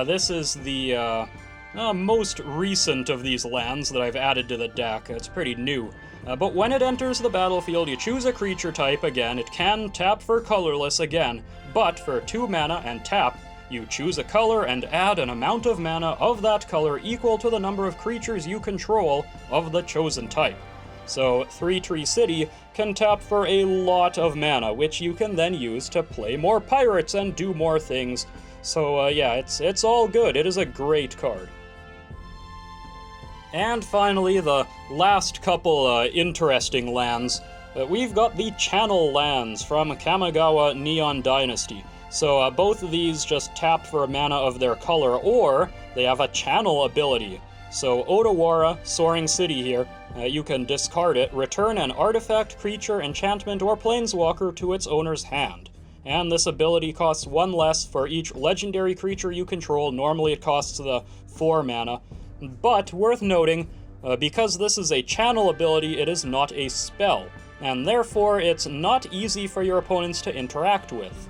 This is the most recent of these lands that I've added to the deck. It's pretty new. But when it enters the battlefield, you choose a creature type again. It can tap for colorless again, but for 2 mana and tap, you choose a color and add an amount of mana of that color equal to the number of creatures you control of the chosen type. So 3 Tree City can tap for a lot of mana, which you can then use to play more pirates and do more things. So yeah, it's all good. It is a great card. And finally, the last couple interesting lands. We've got the Channel lands from Kamigawa Neon Dynasty. So both of these just tap for a mana of their color, or they have a channel ability. So Odawara, Soaring City here, you can discard it, return an artifact, creature, enchantment, or planeswalker to its owner's hand. And this ability costs 1 less for each legendary creature you control. Normally it costs the 4 mana. But, worth noting, because this is a channel ability, it is not a spell, and therefore it's not easy for your opponents to interact with.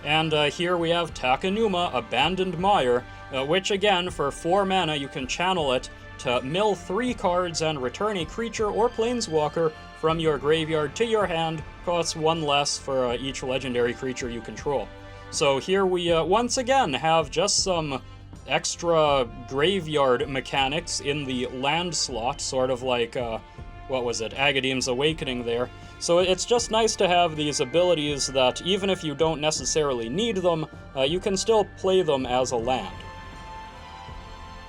And here we have Takenuma, Abandoned Mire, which again, for 4 mana you can channel it to mill 3 cards and return a creature or planeswalker from your graveyard to your hand, costs 1 less for each legendary creature you control. So here we once again have just some extra graveyard mechanics in the land slot, sort of like, what was it, Agadeem's Awakening there. So it's just nice to have these abilities that, even if you don't necessarily need them, you can still play them as a land.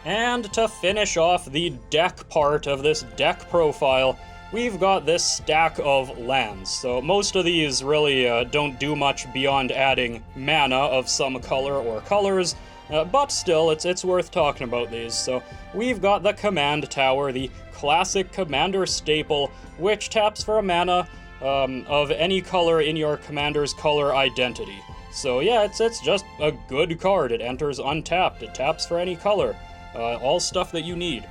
And to finish off the deck part of this deck profile, we've got this stack of lands. So most of these really don't do much beyond adding mana of some color or colors, but still, it's worth talking about these. So we've got the Command Tower, the classic commander staple, which taps for a mana of any color in your commander's color identity. So yeah, it's just a good card. It enters untapped, it taps for any color. All stuff that you need.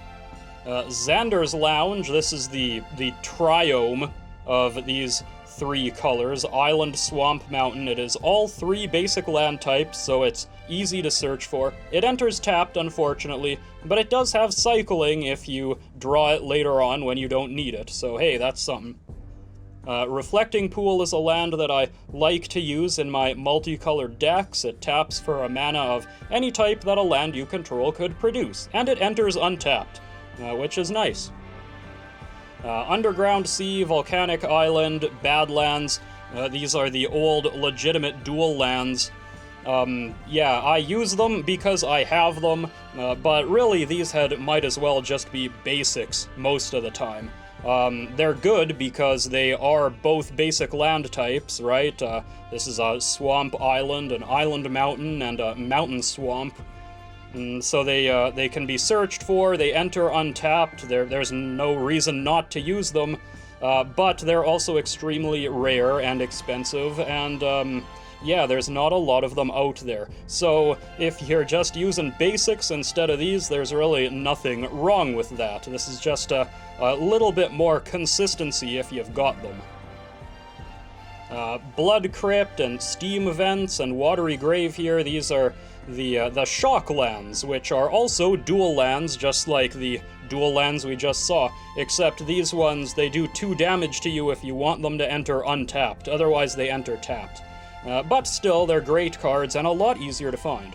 Xander's Lounge, this is the triome of these 3 colors. Island, Swamp, Mountain. It is all 3 basic land types, so it's easy to search for. It enters tapped, unfortunately, but it does have cycling if you draw it later on when you don't need it, so hey, that's something. Reflecting Pool is a land that I like to use in my multicolored decks. It taps for a mana of any type that a land you control could produce, and it enters untapped, which is nice. Underground Sea, Volcanic Island, Badlands, these are the old legitimate dual lands. Yeah, I use them because I have them, but really these might as well just be basics most of the time. They're good because they are both basic land types, right? This is a Swamp Island, an Island Mountain, and a Mountain Swamp. And so they can be searched for, they enter untapped, there's no reason not to use them, but they're also extremely rare and expensive, and yeah, there's not a lot of them out there. So if you're just using basics instead of these, there's really nothing wrong with that. This is just a little bit more consistency if you've got them. Blood Crypt and Steam Vents and Watery Grave here, these are the Shock lands, which are also dual lands, just like the dual lands we just saw, except these ones, they do 2 damage to you if you want them to enter untapped, otherwise they enter tapped. But still, they're great cards and a lot easier to find.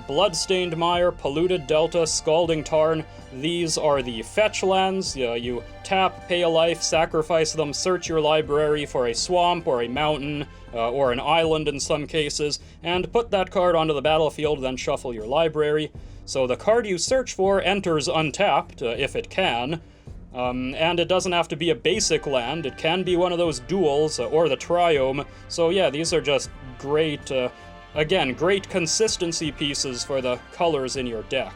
Bloodstained Mire, Polluted Delta, Scalding Tarn, these are the fetch lands. You tap, pay a life, sacrifice them, search your library for a swamp or a mountain, or an island in some cases, and put that card onto the battlefield, then shuffle your library. So the card you search for enters untapped, if it can, and it doesn't have to be a basic land, it can be one of those duals, or the triome. So yeah, these are just great, again, great consistency pieces for the colors in your deck.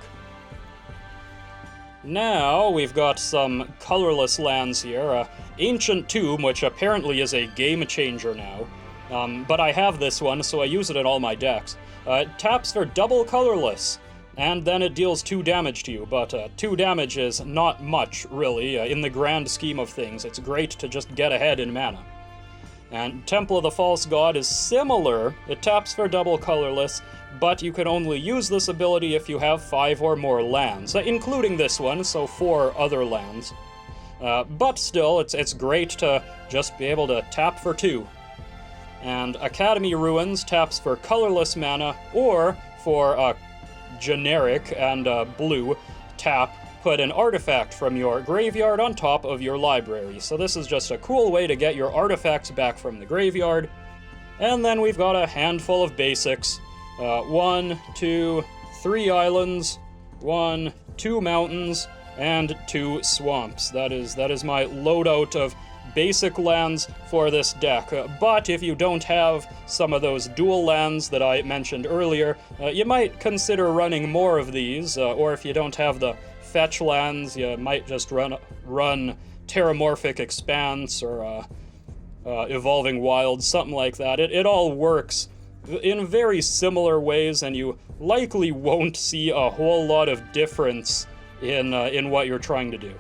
Now, we've got some colorless lands here. Ancient Tomb, which apparently is a game changer now. But I have this one, so I use it in all my decks. It taps for double colorless, and then it deals 2 damage to you, but 2 damage is not much, really, in the grand scheme of things. It's great to just get ahead in mana. And Temple of the False God is similar. It taps for double colorless, but you can only use this ability if you have 5 or more lands, including this one, so 4 other lands. But still, it's great to just be able to tap for 2. And Academy Ruins taps for colorless mana, or for generic and blue, tap, put an artifact from your graveyard on top of your library. So this is just a cool way to get your artifacts back from the graveyard. And then we've got a handful of basics. 1, 2, 3 islands, 1, 2 mountains, and 2 swamps. That is my loadout of basic lands for this deck. But if you don't have some of those dual lands that I mentioned earlier, you might consider running more of these, or if you don't have the fetch lands, you might just run Terramorphic Expanse or Evolving Wilds, something like that. It all works in very similar ways, and you likely won't see a whole lot of difference in what you're trying to do.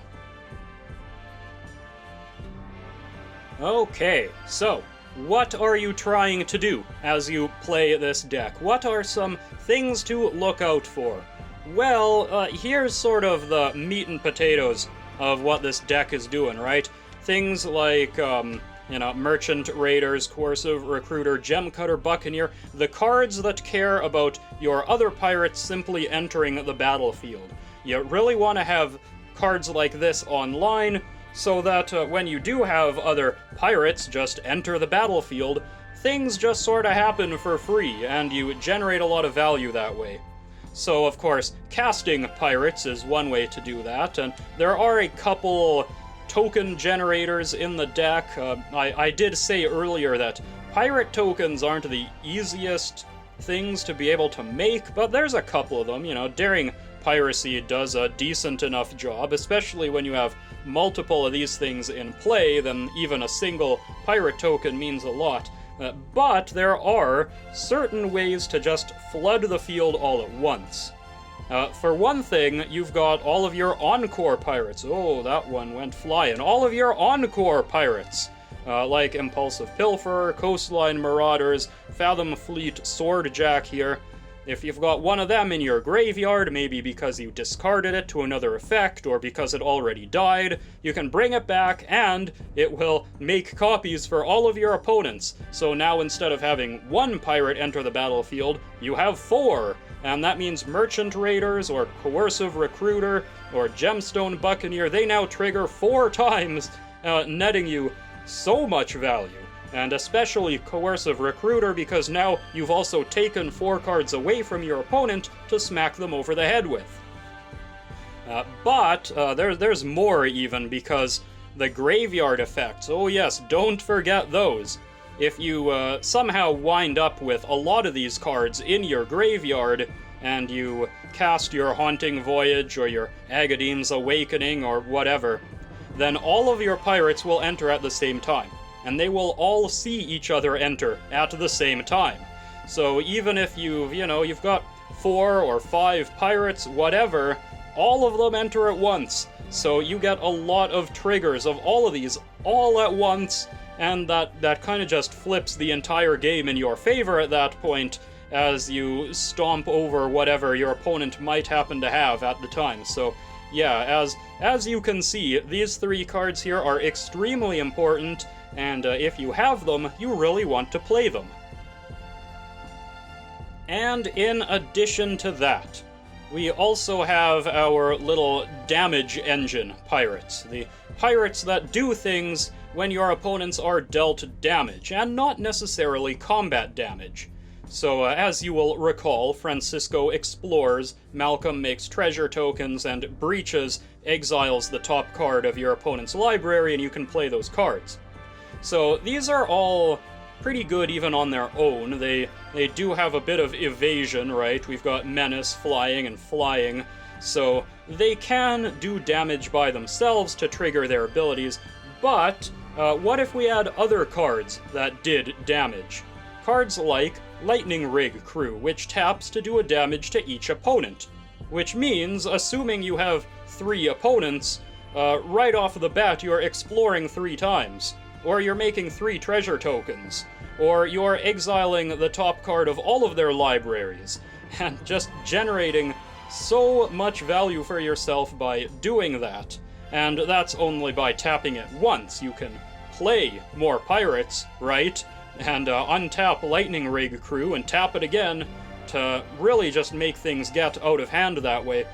Okay, so what are you trying to do as you play this deck? What are some things to look out for? Well, here's sort of the meat and potatoes of what this deck is doing, right? Things like, Merchant, Raiders, Coercive, Recruiter, Gem Cutter, Buccaneer, the cards that care about your other pirates simply entering the battlefield. You really want to have cards like this online so that when you do have other pirates just enter the battlefield, things just sort of happen for free, and you generate a lot of value that way. So, of course, casting pirates is one way to do that, and there are a couple token generators in the deck. I did say earlier that pirate tokens aren't the easiest things to be able to make, but there's a couple of them. Daring Piracy does a decent enough job, especially when you have multiple of these things in play, then even a single pirate token means a lot. But there are certain ways to just flood the field all at once. For one thing, you've got all of your Encore Pirates. Oh, that one went flying. All of your Encore Pirates, like Impulsive Pilferer, Coastline Marauders, Fathom Fleet, Swordjack here. If you've got one of them in your graveyard, maybe because you discarded it to another effect, or because it already died, you can bring it back, and it will make copies for all of your opponents. So now instead of having one pirate enter the battlefield, you have 4. And that means Merchant Raiders, or Coercive Recruiter, or Gemstone Buccaneer, they now trigger 4 times, netting you so much value. And especially Coercive Recruiter, because now you've also taken 4 cards away from your opponent to smack them over the head with. But there's more even, because the graveyard effects, oh yes, don't forget those. If you somehow wind up with a lot of these cards in your graveyard, and you cast your Haunting Voyage or your Agadeem's Awakening or whatever, then all of your pirates will enter at the same time, and they will all see each other enter at the same time. So even if you've got 4 or 5 pirates, whatever, all of them enter at once. So you get a lot of triggers of all of these all at once, and that kind of just flips the entire game in your favor at that point, as you stomp over whatever your opponent might happen to have at the time. So yeah, as you can see, these 3 cards here are extremely important, and if you have them, you really want to play them. And in addition to that, we also have our little damage engine pirates. The pirates that do things when your opponents are dealt damage, and not necessarily combat damage. So, as you will recall, Francisco explores, Malcolm makes treasure tokens, and Breaches exiles the top card of your opponent's library, and you can play those cards. So, these are all pretty good even on their own. They do have a bit of evasion, right? We've got Menace, Flying, and Flying, so they can do damage by themselves to trigger their abilities, but what if we had other cards that did damage? Cards like Lightning Rig Crew, which taps to do a damage to each opponent. Which means, assuming you have 3 opponents, right off the bat you're exploring 3 times. Or you're making 3 treasure tokens. Or you're exiling the top card of all of their libraries. And just generating so much value for yourself by doing that. And that's only by tapping it once. You can play more pirates, right? And untap Lightning Rig Crew and tap it again to really just make things get out of hand that way,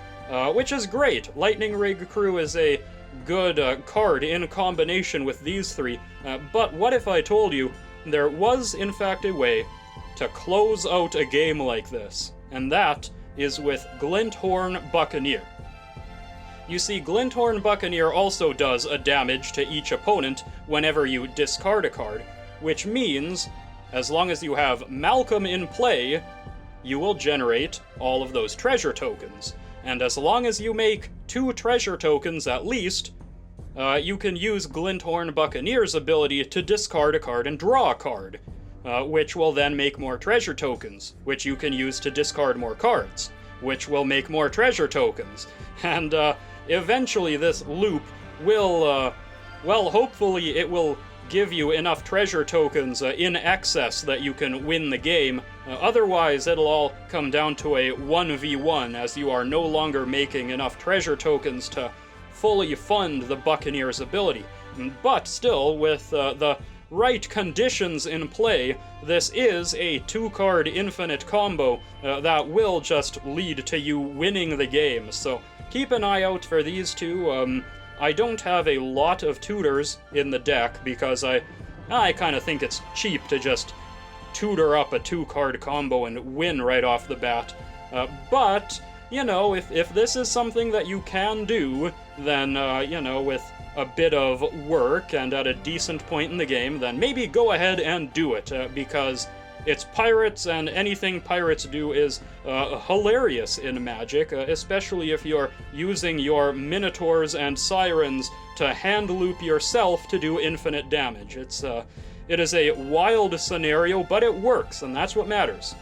which is great. Lightning Rig Crew is a good card in combination with these 3, but what if I told you there was in fact a way to close out a game like this, and that is with Glinthorn Buccaneer. You see, Glinthorn Buccaneer also does a damage to each opponent whenever you discard a card, which means, as long as you have Malcolm in play, you will generate all of those treasure tokens. And as long as you make 2 treasure tokens at least, you can use Glinthorn Buccaneer's ability to discard a card and draw a card, which will then make more treasure tokens, which you can use to discard more cards, which will make more treasure tokens. And eventually this loop will, well, hopefully it will give you enough treasure tokens in excess that you can win the game. Otherwise, it'll all come down to a 1v1, as you are no longer making enough treasure tokens to fully fund the Buccaneer's ability. But still, with the right conditions in play, this is a 2-card infinite combo that will just lead to you winning the game. So keep an eye out for these two. I don't have a lot of tutors in the deck because I kind of think it's cheap to just tutor up a 2-card combo and win right off the bat. But, you know, if this is something that you can do, then, you know, with a bit of work and at a decent point in the game, then maybe go ahead and do it, because it's Pirates, and anything Pirates do is hilarious in Magic, especially if you're using your Minotaurs and Sirens to hand loop yourself to do infinite damage. It is a wild scenario, but it works, and that's what matters.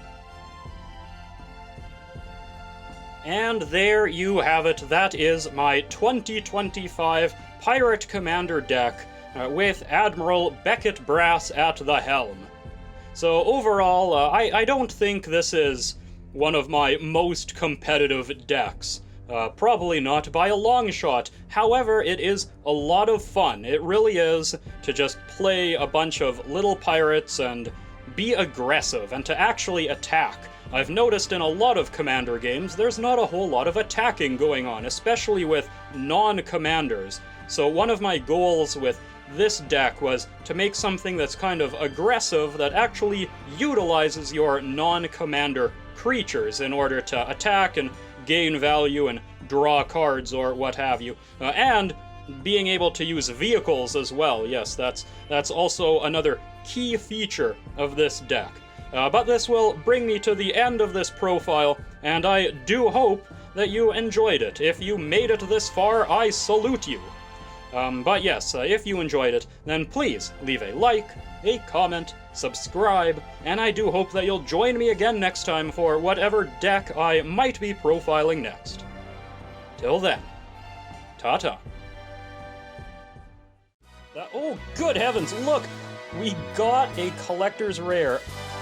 And there you have it. That is my 2025 Pirate Commander deck with Admiral Beckett Brass at the helm. So overall, I don't think this is one of my most competitive decks. Probably not by a long shot. However, it is a lot of fun. It really is, to just play a bunch of little pirates and be aggressive and to actually attack. I've noticed in a lot of Commander games, there's not a whole lot of attacking going on, especially with non-commanders. So one of my goals with this deck was to make something that's kind of aggressive that actually utilizes your non-commander creatures in order to attack and gain value and draw cards or what have you. And being able to use vehicles as well. Yes, that's also another key feature of this deck. But this will bring me to the end of this profile, and I do hope that you enjoyed it. If you made it this far, I salute you. But yes, if you enjoyed it, then please leave a like, a comment, subscribe, and I do hope that you'll join me again next time for whatever deck I might be profiling next. Till then, ta-ta. Oh, good heavens, look! We got a collector's rare.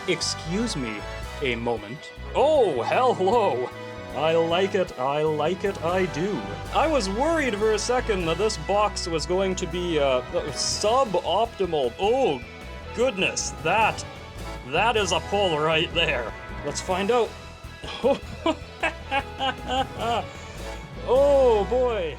Excuse me a moment. Oh, hello! I like it, I do. I was worried for a second that this box was going to be suboptimal. Oh, goodness, that is a pull right there. Let's find out. Oh, boy.